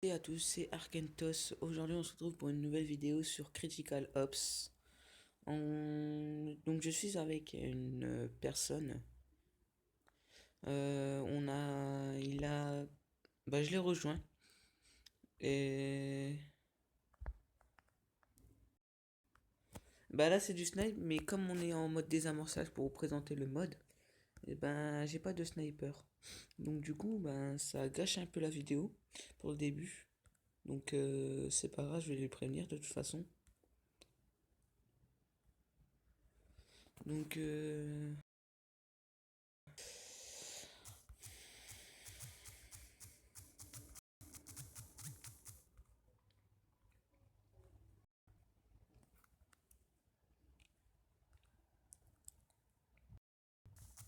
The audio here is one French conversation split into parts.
Salut à tous, c'est Arkentos. Aujourd'hui, on se retrouve pour une nouvelle vidéo sur Critical Ops. Donc, je suis avec une personne. Je l'ai rejoint. Et là, c'est du snipe, mais comme on est en mode désamorçage pour vous présenter le mode, et j'ai pas de sniper. Donc, du coup, ça gâche un peu la vidéo pour le début. Donc, c'est pas grave, je vais lui prévenir de toute façon. Donc,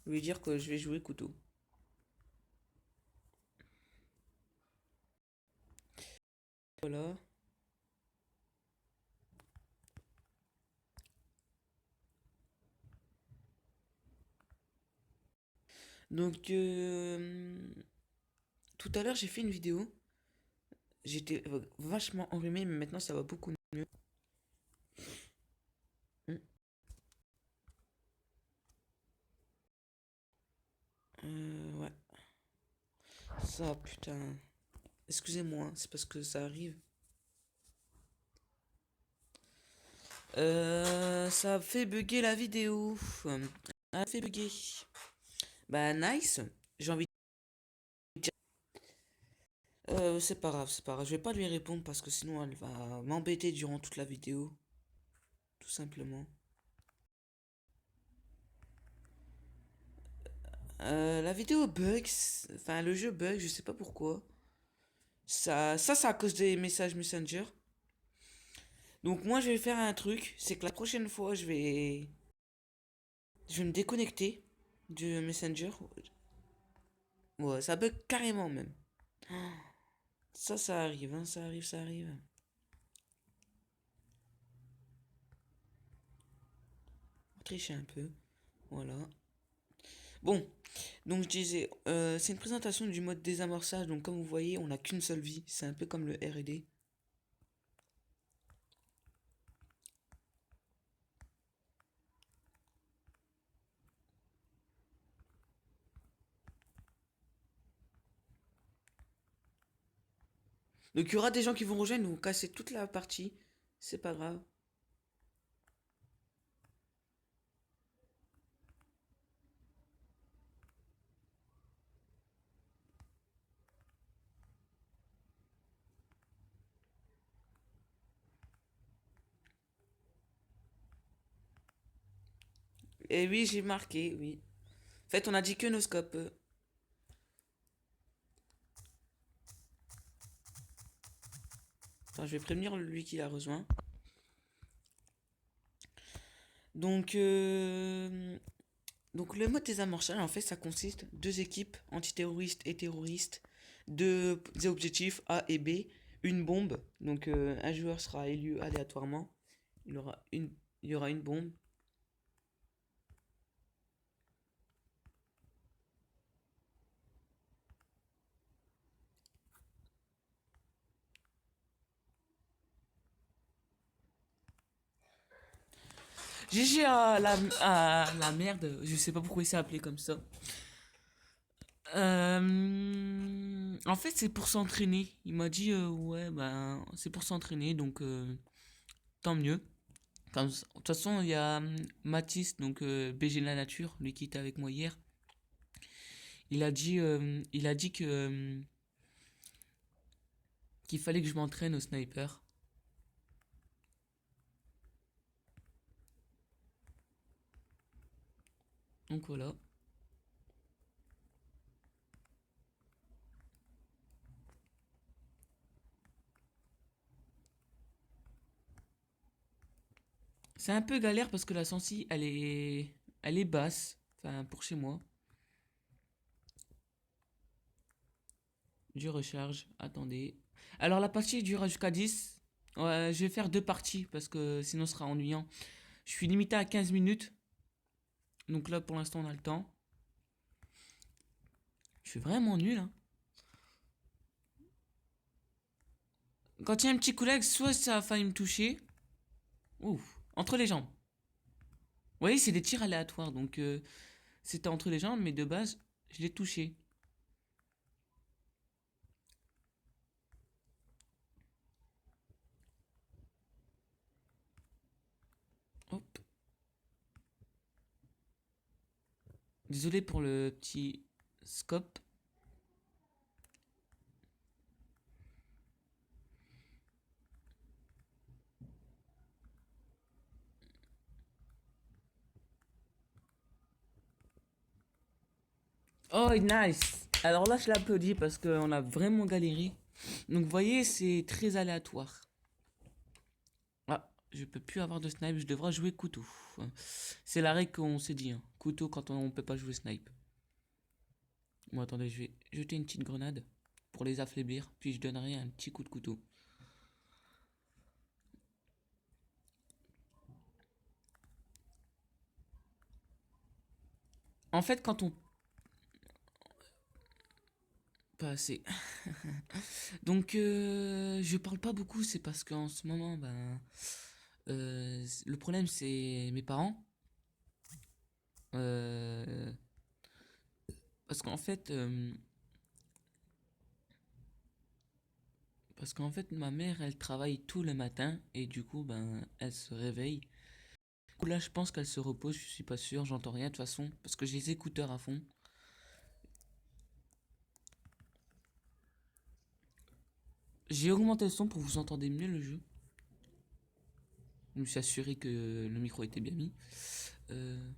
lui dire que je vais jouer couteau. Voilà. Donc, tout à l'heure, j'ai fait une vidéo. J'étais vachement enrhumé, mais maintenant ça va beaucoup mieux. Hmm. Ouais. Ça, putain. Excusez-moi, c'est parce que ça arrive. Ça a fait bugger la vidéo. Ça a fait bugger. Bah, nice. J'ai envie de dire. C'est pas grave, c'est pas grave. Je vais pas lui répondre parce que sinon elle va m'embêter durant toute la vidéo. Tout simplement. La vidéo bug. Enfin, le jeu bug, je sais pas pourquoi. Ça c'est à cause des messages Messenger. Donc moi je vais faire un truc, c'est que la prochaine fois je vais me déconnecter du Messenger. Ouais, ça bug carrément même. Ça arrive, hein, ça arrive, ça arrive. On va tricher un peu, voilà. Bon, donc je disais, c'est une présentation du mode désamorçage. Donc comme vous voyez, on n'a qu'une seule vie. C'est un peu comme le R&D. Donc il y aura des gens qui vont rejoindre, nous casser toute la partie. C'est pas grave. Et oui, j'ai marqué, oui. En fait, on a dit que nos scopes. Attends, je vais prévenir lui qui l'a rejoint. Donc, donc le mode désamorçage, en fait, ça consiste deux équipes antiterroristes et terroristes, deux objectifs A et B, une bombe. Donc un joueur sera élu aléatoirement. Il aura une, il y aura une bombe. GG à la merde, je sais pas pourquoi il s'est appelé comme ça. En fait, c'est pour s'entraîner. Il m'a dit, ouais, c'est pour s'entraîner, donc tant mieux. De toute façon, il y a Mathis, donc BG de la nature, lui qui était avec moi hier. Il a dit que qu'il fallait que je m'entraîne au sniper. Donc voilà. C'est un peu galère parce que la sensi, elle est basse. Enfin, pour chez moi. Je recharge. Attendez. Alors, la partie dure jusqu'à 10. Ouais, je vais faire deux parties parce que sinon ce sera ennuyant. Je suis limité à 15 minutes. Donc là, pour l'instant, on a le temps. Je suis vraiment nul, hein. Quand il y a un petit coup lag, soit ça a failli me toucher. Ouf, entre les jambes. Vous voyez, c'est des tirs aléatoires, donc c'était entre les jambes, mais de base, je l'ai touché. Hop. Désolé pour le petit scope. Oh, nice! Alors là, je l'applaudis parce qu'on a vraiment galéré. Donc, vous voyez, c'est très aléatoire. Ah, je peux plus avoir de snipe, je devrais jouer couteau. C'est la règle qu'on s'est dit, hein. Couteau quand on peut pas jouer snipe. Bon, attendez, je vais jeter une petite grenade pour les affaiblir, puis je donnerai un petit coup de couteau. En fait, quand on... Pas assez. Donc, je parle pas beaucoup, c'est parce qu'en ce moment, ben... le problème, c'est mes parents. Euh, parce qu'en fait... parce qu'en fait, ma mère, elle travaille tout le matin, et du coup, ben, elle se réveille. Du coup, là, je pense qu'elle se repose, je suis pas sûr, j'entends rien de toute façon, parce que j'ai les écouteurs à fond. J'ai augmenté le son pour vous entendre mieux le jeu. Je me suis assuré que le micro était bien mis. Euh,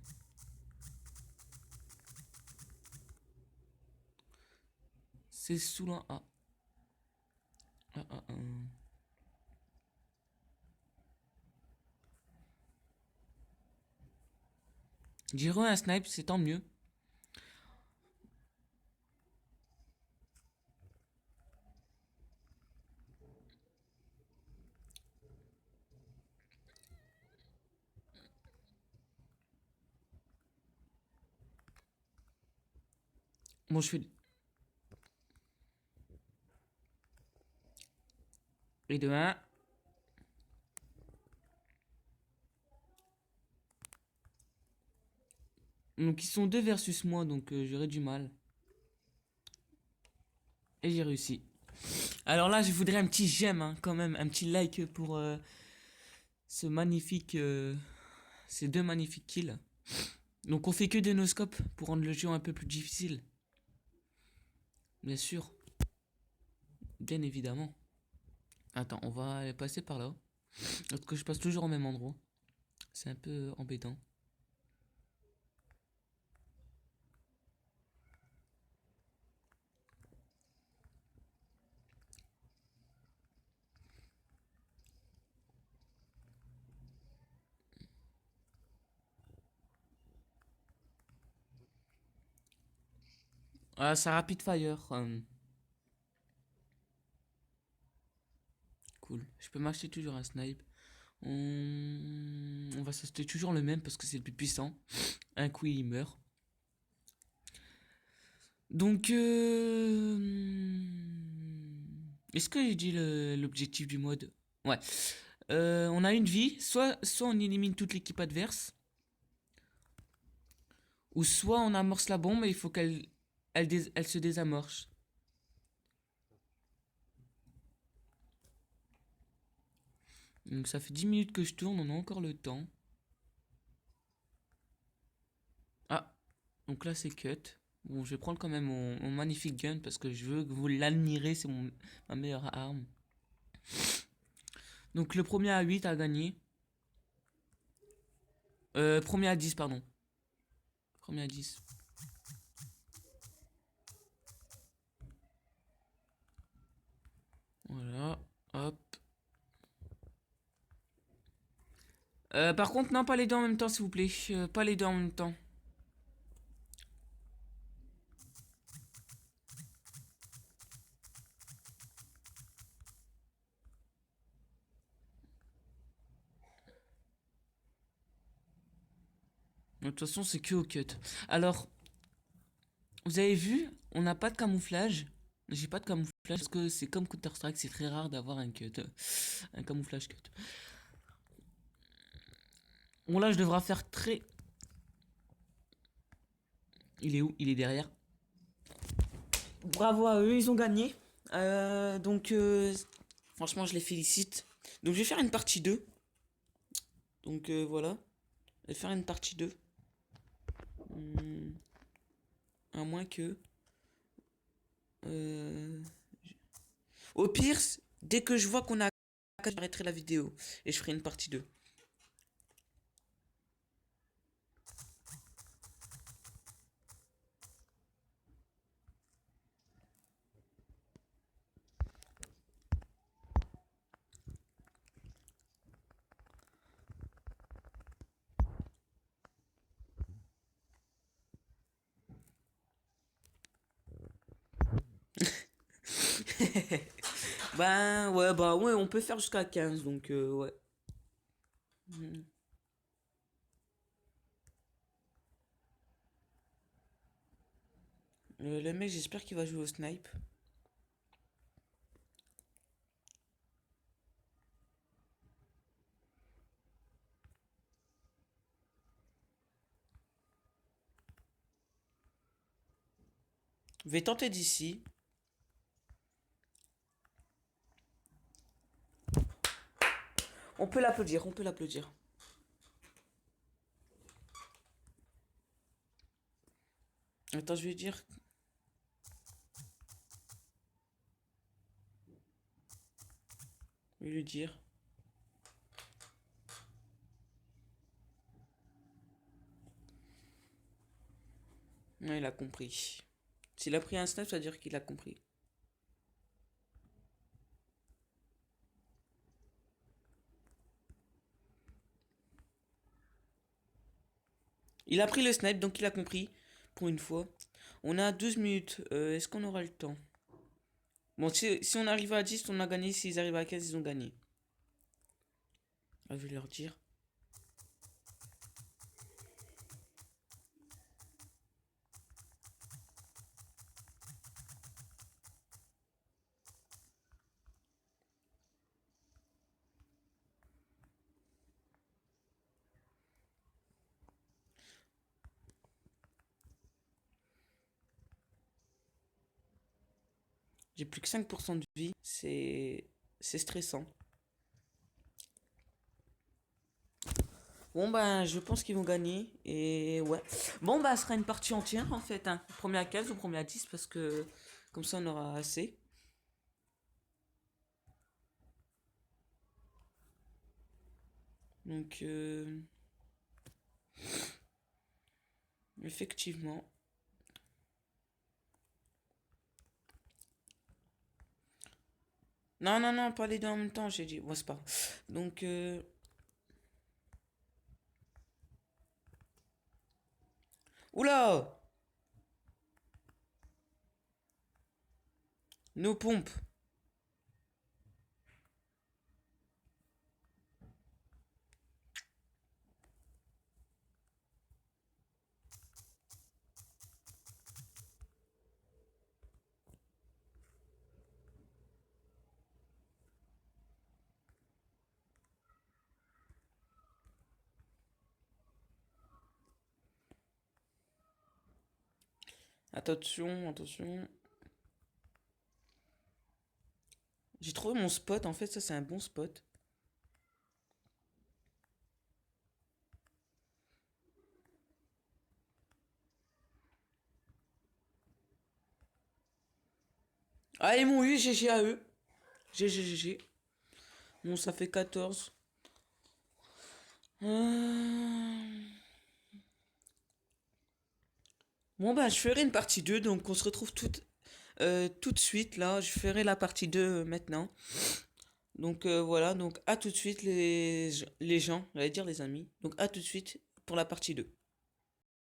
c'est sous la... Ah. Ah, ah, ah. J'ai un snipe, c'est tant mieux. Bon, je fais... Et de 1. Donc ils sont deux versus moi, donc j'aurais du mal. Et j'ai réussi. Alors là, je voudrais un petit j'aime, hein, quand même, un petit like pour ce magnifique, ces deux magnifiques kills. Donc on fait que des no-scopes pour rendre le jeu un peu plus difficile. Bien sûr, bien évidemment. Attends, on va aller passer par là. Parce que je passe toujours au même endroit. C'est un peu embêtant. Ah, ça rapid fire. Cool. Je peux m'acheter toujours un snipe. On va s'acheter toujours le même parce que c'est le plus puissant. Un coup, il meurt. Donc, est-ce que j'ai dit l'objectif du mode? Ouais. On a une vie. Soit on élimine toute l'équipe adverse. Ou soit on amorce la bombe et il faut qu'elle se désamorce. Donc ça fait 10 minutes que je tourne, on a encore le temps. Ah, donc là c'est cut. Bon, je vais prendre quand même mon magnifique gun parce que je veux que vous l'admirez, c'est ma meilleure arme. Donc le premier à 8 a gagné. Premier à 10, pardon. Premier à 10. Voilà, hop. Par contre, non, pas les deux en même temps, s'il vous plaît. Pas les deux en même temps. De toute façon, c'est que au cut. Alors, vous avez vu, on n'a pas de camouflage. J'ai pas de camouflage parce que c'est comme Counter-Strike, c'est très rare d'avoir un cut. Un camouflage cut. Bon là je devrais faire très... Il est où? Il est derrière. Bravo à eux, ils ont gagné. Franchement, je les félicite. Donc, je vais faire une partie 2. Donc, voilà. Je vais faire une partie 2. À moins que... euh, Au pire, dès que je vois qu'on a... J'arrêterai la vidéo. Et je ferai une partie 2. Bah ouais, on peut faire jusqu'à 15. Donc, ouais. Mhm. Le mec, j'espère qu'il va jouer au snipe. Je vais tenter d'ici. On peut l'applaudir, on peut l'applaudir. Attends, je vais dire... Je vais lui dire... Ouais, il a compris. S'il a pris un snap, ça veut dire qu'il a compris. Il a pris le snipe, donc il a compris. Pour une fois. On a 12 minutes. Est-ce qu'on aura le temps? Bon, si on arrive à 10, on a gagné. S'ils arrivent à 15, ils ont gagné. Ah, je vais leur dire. J'ai plus que 5% de vie. C'est stressant. Bon, ben, je pense qu'ils vont gagner. Et ouais. Bon, bah, ce sera une partie entière, en fait. Hein. Premier à 15 ou premier à 10, parce que comme ça, on aura assez. Donc, effectivement. Non, non, non, pas les deux en même temps, j'ai dit. Bon, c'est pas grave. Donc, oula! Nos pompes. Attention, attention. J'ai trouvé mon spot, en fait, ça c'est un bon spot. Ah, ils m'ont eu, GG à eux. GG, GG. Bon, ça fait 14. Bon, bah, je ferai une partie 2 donc on se retrouve tout de suite, là. Je ferai la partie 2 maintenant. Donc, voilà, donc à tout de suite, les gens, j'allais dire les amis. Donc, à tout de suite pour la partie 2.